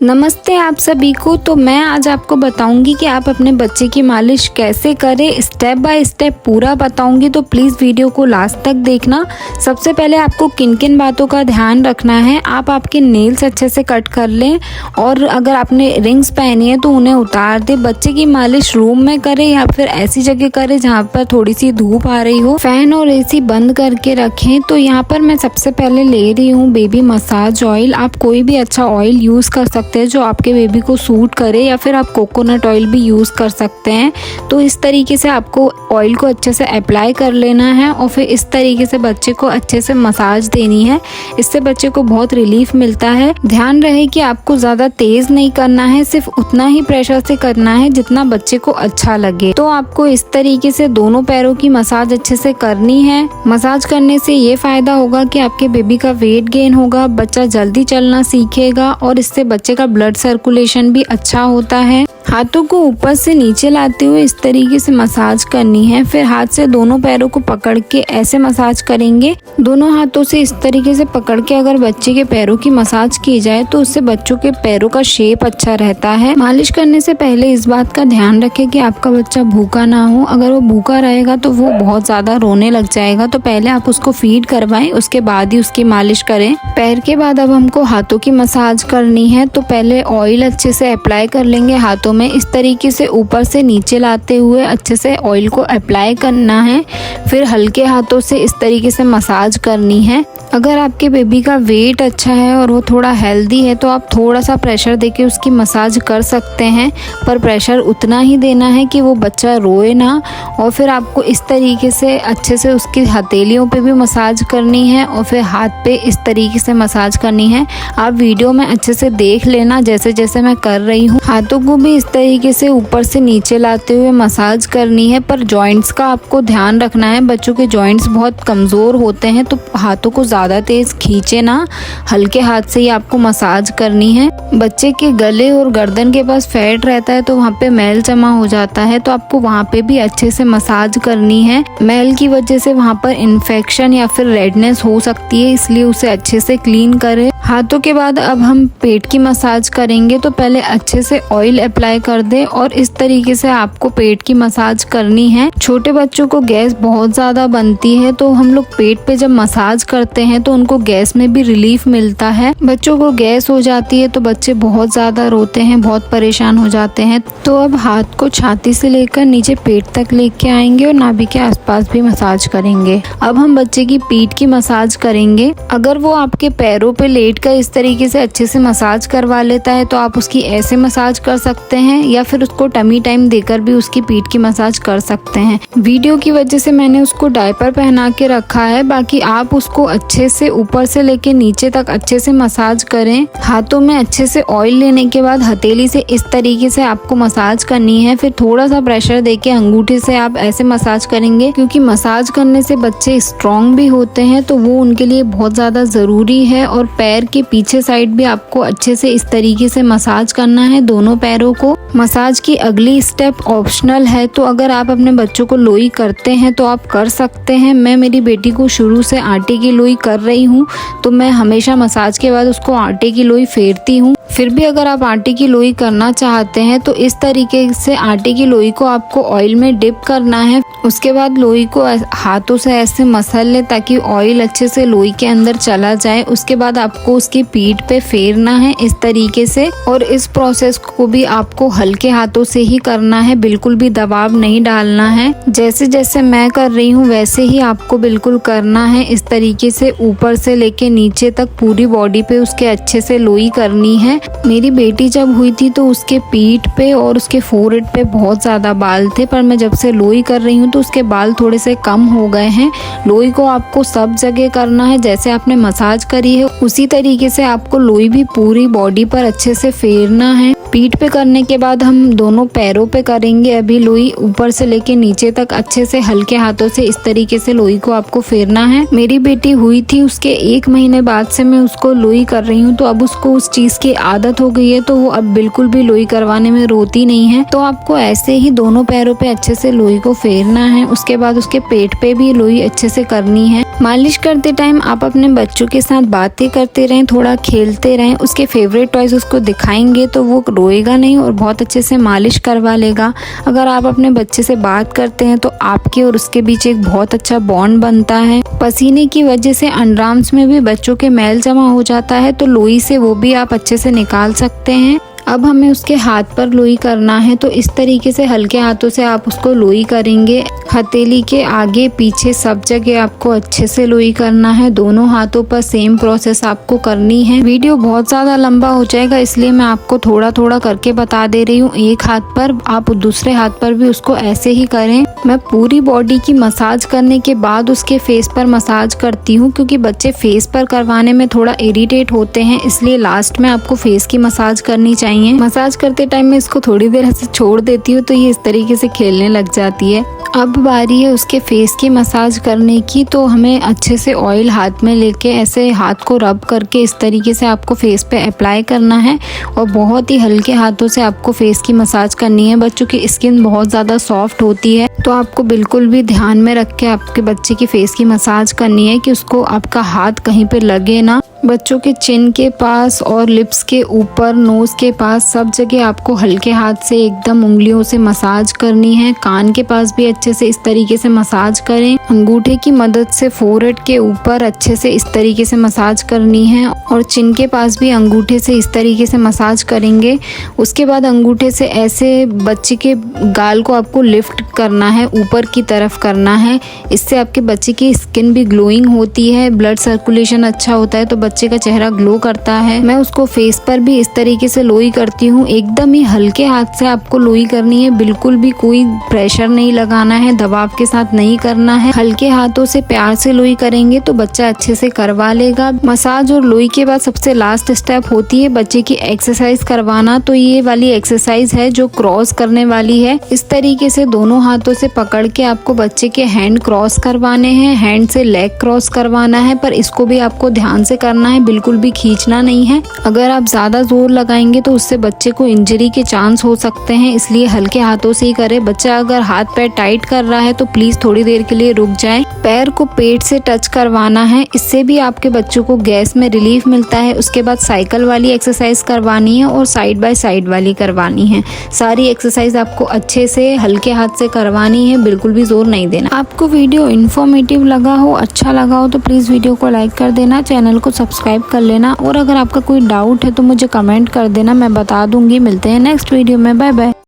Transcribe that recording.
नमस्ते आप सभी को। तो मैं आज आपको बताऊंगी कि आप अपने बच्चे की मालिश कैसे करें, स्टेप बाय स्टेप पूरा बताऊंगी। तो प्लीज़ वीडियो को लास्ट तक देखना। सबसे पहले आपको किन किन बातों का ध्यान रखना है। आप आपके नेल्स अच्छे से कट कर लें और अगर आपने रिंग्स पहनी है तो उन्हें उतार दें। बच्चे की मालिश रूम में करें या फिर ऐसी जगह करें जहाँ पर थोड़ी सी धूप आ रही हो। फैन और एसी बंद करके रखें। तो यहाँ पर मैं सबसे पहले ले रही हूँ बेबी मसाज ऑयल। आप कोई भी अच्छा ऑयल यूज़ कर सकते हैं जो आपके बेबी को सूट करे, या फिर आप कोकोनट ऑयल भी यूज़ कर सकते हैं। तो इस तरीके से आपको ऑयल को अच्छे से अप्लाई कर लेना है और फिर इस तरीके से बच्चे को अच्छे से मसाज देनी है। इससे बच्चे को बहुत रिलीफ मिलता है। ध्यान रहे कि आपको ज़्यादा तेज़ नहीं करना है, सिर्फ उतना ही प्रेशर से करना है जितना बच्चे को अच्छा लगे। तो आपको इस तरीके से दोनों पैरों की मसाज अच्छे से करनी है। मसाज करने से ये फ़ायदा होगा कि आपके बेबी का वेट गेन होगा, बच्चा जल्दी चलना सीखेगा और इससे बच्चे का ब्लड सर्कुलेशन भी अच्छा होता है। हाथों को ऊपर से नीचे लाते हुए इस तरीके से मसाज करनी है। फिर हाथ से दोनों पैरों को पकड़ के ऐसे मसाज करेंगे। दोनों हाथों से इस तरीके से पकड़ के अगर बच्चे के पैरों की मसाज की जाए तो उससे बच्चों के पैरों का शेप अच्छा रहता है। मालिश करने से पहले इस बात का ध्यान रखें कि आपका बच्चा भूखा ना हो। अगर वो भूखा रहेगा तो वो बहुत ज्यादा रोने लग जाएगा। तो पहले आप उसको फीड करवाएं, उसके बाद ही उसकी मालिश करें। पैर के बाद अब हमको हाथों की मसाज करनी है। तो पहले ऑयल अच्छे से अप्लाई कर लेंगे हाथों में। इस तरीके से ऊपर से नीचे लाते हुए अच्छे से ऑयल को अप्लाई करना है। फिर हल्के हाथों से इस तरीके से मसाज करनी है। अगर आपके बेबी का वेट अच्छा है और वो थोड़ा हेल्दी है तो आप थोड़ा सा प्रेशर देके उसकी मसाज कर सकते हैं, पर प्रेशर उतना ही देना है कि वो बच्चा रोए ना। और फिर आपको इस तरीके से अच्छे से उसकी हथेलियों पे भी मसाज करनी है और फिर हाथ पे इस तरीके से मसाज करनी है। आप वीडियो में अच्छे से देख लेना जैसे जैसे मैं कर रही हूँ। हाथों को भी इस तरीके से ऊपर से नीचे लाते हुए मसाज करनी है, पर जॉइंट्स का आपको ध्यान रखना है। बच्चों के जॉइंट्स बहुत कमज़ोर होते हैं तो हाथों को ज़्यादा तेज़ खींचे ना, हल्के हाथ से ही आपको मसाज करनी है। बच्चे के गले और गर्दन के पास फैट रहता है तो वहाँ पे मैल जमा हो जाता है, तो आपको वहाँ पे भी अच्छे से मसाज करनी है। मैल की वजह से वहाँ पर इन्फेक्शन या फिर रेडनेस हो सकती है, इसलिए उसे अच्छे से क्लीन करें। हाथों के बाद अब हम पेट की मसाज करेंगे। तो पहले अच्छे से ऑयल अप्लाई कर दे और इस तरीके से आपको पेट की मसाज करनी है। छोटे बच्चों को गैस बहुत ज़्यादा बनती है, तो हम लोग पेट पे जब मसाज करते हैं तो उनको गैस में भी रिलीफ मिलता है। बच्चों को गैस हो जाती है तो बच्चे बहुत ज़्यादा रोते हैं, बहुत परेशान हो जाते हैं। तो अब हाथ को छाती से लेकर नीचे पेट तक लेके आएंगे और नाभि के आसपास भी मसाज करेंगे। अब हम बच्चे की पीठ की मसाज करेंगे। अगर वो आपके पैरों पे लेट कर इस तरीके से अच्छे से मसाज करवा लेता है तो आप उसकी ऐसे मसाज कर सकते हैं, या फिर उसको टमी टाइम देकर भी उसकी पीठ की मसाज कर सकते हैं। वीडियो की वजह से मैंने उसको डायपर पहना के रखा है, बाकी आप उसको अच्छे से ऊपर से लेके नीचे तक अच्छे से मसाज करें। हाथों में अच्छे से ऑयल लेने के बाद हथेली से इस तरीके से आपको मसाज करनी है। फिर थोड़ा सा प्रेशर देके अंगूठे से आप ऐसे मसाज करेंगे, क्योंकि मसाज करने से बच्चे स्ट्रॉन्ग भी होते हैं तो वो उनके लिए बहुत ज़्यादा ज़रूरी है। और पैर के पीछे साइड भी आपको अच्छे से इस तरीके से मसाज करना है दोनों पैरों को। मसाज की अगली स्टेप ऑप्शनल है, तो अगर आप अपने बच्चों को लोई करते हैं तो आप कर सकते हैं। मैं मेरी बेटी को शुरू से आटे की लोई कर रही हूँ, तो मैं हमेशा मसाज के बाद उसको आटे की लोई फेरती हूँ। फिर भी अगर आप आटे की लोई करना चाहते हैं तो इस तरीके से आटे की लोई को आपको ऑयल में डिप करना है। उसके बाद लोई को हाथों से ऐसे मसल ले ताकि ऑयल अच्छे से लोई के अंदर चला जाए। उसके बाद आपको उसकी पीठ पे फेरना है इस तरीके से, और इस प्रोसेस को भी आपको हल्के हाथों से ही करना है, बिल्कुल भी दबाव नहीं डालना है। जैसे जैसे मैं कर रही हूँ वैसे ही आपको बिल्कुल करना है। इस तरीके से ऊपर से लेके नीचे तक पूरी बॉडी पे उसके अच्छे से लोई करनी है। मेरी बेटी जब हुई थी तो उसके पीठ पे और उसके फोरहेड पे बहुत ज़्यादा बाल थे, पर मैं जब से लोई कर रही हूँ तो उसके बाल थोड़े से कम हो गए हैं। लोई को आपको सब जगह करना है, जैसे आपने मसाज करी है उसी तरीके से आपको लोई भी पूरी बॉडी पर अच्छे से फेरना है। पीठ पे करने के बाद हम दोनों पैरों पे करेंगे अभी लोई, ऊपर से लेके नीचे तक अच्छे से हल्के हाथों से इस तरीके से लोई को आपको फेरना है। मेरी बेटी हुई थी, उसके 1 महीने बाद से मैं उसको लोई कर रही हूँ, तो अब उसको उस चीज की आदत हो गई है, तो वो अब बिल्कुल भी लोई करवाने में रोती नहीं है। तो आपको ऐसे ही दोनों पैरों पे अच्छे से लोई को फेरना है। उसके बाद उसके पेट पे भी लोई अच्छे से करनी है। मालिश करते टाइम आप अपने बच्चों के साथ बातें करते रहें, थोड़ा खेलते रहें, उसके फेवरेट टॉयज उसको दिखाएंगे तो वो रोएगा नहीं और बहुत अच्छे से मालिश करवा लेगा। अगर आप अपने बच्चे से बात करते हैं तो आपके और उसके बीच एक बहुत अच्छा बॉन्ड बनता है। पसीने की वजह से अंडरआर्म्स में भी बच्चों के मैल जमा हो जाता है, तो लोई से वो भी आप अच्छे से निकाल सकते हैं। अब हमें उसके हाथ पर लोई करना है, तो इस तरीके से हल्के हाथों से आप उसको लोई करेंगे। हथेली के आगे पीछे सब जगह आपको अच्छे से लोई करना है। दोनों हाथों पर सेम प्रोसेस आपको करनी है। वीडियो बहुत ज़्यादा लंबा हो जाएगा, इसलिए मैं आपको थोड़ा थोड़ा करके बता दे रही हूँ। एक हाथ पर आप दूसरे हाथ पर भी उसको ऐसे ही करें। मैं पूरी बॉडी की मसाज करने के बाद उसके फेस पर मसाज करती हूँ, क्योंकि बच्चे फेस पर करवाने में थोड़ा इरिटेट होते हैं, इसलिए लास्ट में आपको फेस की मसाज करनी चाहिए। मसाज करते टाइम में इसको थोड़ी देर ऐसे छोड़ देती हूँ, तो ये इस तरीके से खेलने लग जाती है। अब बारी है उसके फेस की मसाज करने की, तो हमें अच्छे से ऑयल हाथ में लेके ऐसे हाथ को रब करके इस तरीके से आपको फेस पे अप्लाई करना है और बहुत ही हल्के हाथों से आपको फेस की मसाज करनी है। बच्चों की स्किन बहुत ज़्यादा सॉफ्ट होती है, तो आपको बिल्कुल भी ध्यान में रख के आपके बच्चे की फेस की मसाज करनी है कि उसको आपका हाथ कहीं पे लगे ना। बच्चों के चिन के पास और लिप्स के ऊपर, नोज के पास, सब जगह आपको हल्के हाथ से एकदम उंगलियों से मसाज करनी है। कान के पास भी अच्छे से इस तरीके से मसाज करें। अंगूठे की मदद से फोरहेड के ऊपर अच्छे से इस तरीके से मसाज करनी है और चिन के पास भी अंगूठे से इस तरीके से मसाज करेंगे। उसके बाद अंगूठे से ऐसे बच्चे के गाल को आपको लिफ्ट करना है, ऊपर की तरफ करना है। इससे आपके बच्चे की स्किन भी ग्लोइंग होती है, ब्लड सर्कुलेशन अच्छा होता है, तो बच्चे का चेहरा ग्लो करता है। मैं उसको फेस पर भी इस तरीके से लोई करती हूँ। एकदम ही हल्के हाथ से आपको लोई करनी है, बिल्कुल भी कोई प्रेशर नहीं लगाना है, दबाव के साथ नहीं करना है। हल्के हाथों से प्यार से लोई करेंगे तो बच्चा अच्छे से करवा लेगा। मसाज और लोई के बाद सबसे लास्ट स्टेप होती है बच्चे की एक्सरसाइज करवाना। तो ये वाली एक्सरसाइज है जो क्रॉस करने वाली है। इस तरीके से दोनों हाथों से पकड़ के आपको बच्चे के हैंड क्रॉस करवाने हैं, हैंड से लेग क्रॉस करवाना है, पर इसको भी आपको ध्यान से करना है, बिल्कुल भी खींचना नहीं है। अगर आप ज्यादा जोर लगाएंगे तो उससे बच्चे को इंजरी के चांस हो सकते हैं, इसलिए हल्के हाथों से ही करें। बच्चा अगर हाथ पैर टाइट कर रहा है तो प्लीज थोड़ी देर के लिए रुक जाए। पैर को पेट से टच करवाना है, इससे भी आपके बच्चों को गैस में रिलीफ मिलता है। उसके बाद साइकिल वाली एक्सरसाइज करवानी है और साइड बाय साइड वाली करवानी है। सारी एक्सरसाइज आपको अच्छे से हल्के हाथ से करवानी है, बिल्कुल भी जोर नहीं देना। आपको वीडियो इन्फॉर्मेटिव लगा हो, अच्छा लगा हो तो प्लीज वीडियो को लाइक कर देना, चैनल को सब्सक्राइब कर लेना और अगर आपका कोई डाउट है तो मुझे कमेंट कर देना, मैं बता दूंगी। मिलते हैं नेक्स्ट वीडियो में, बाय बाय।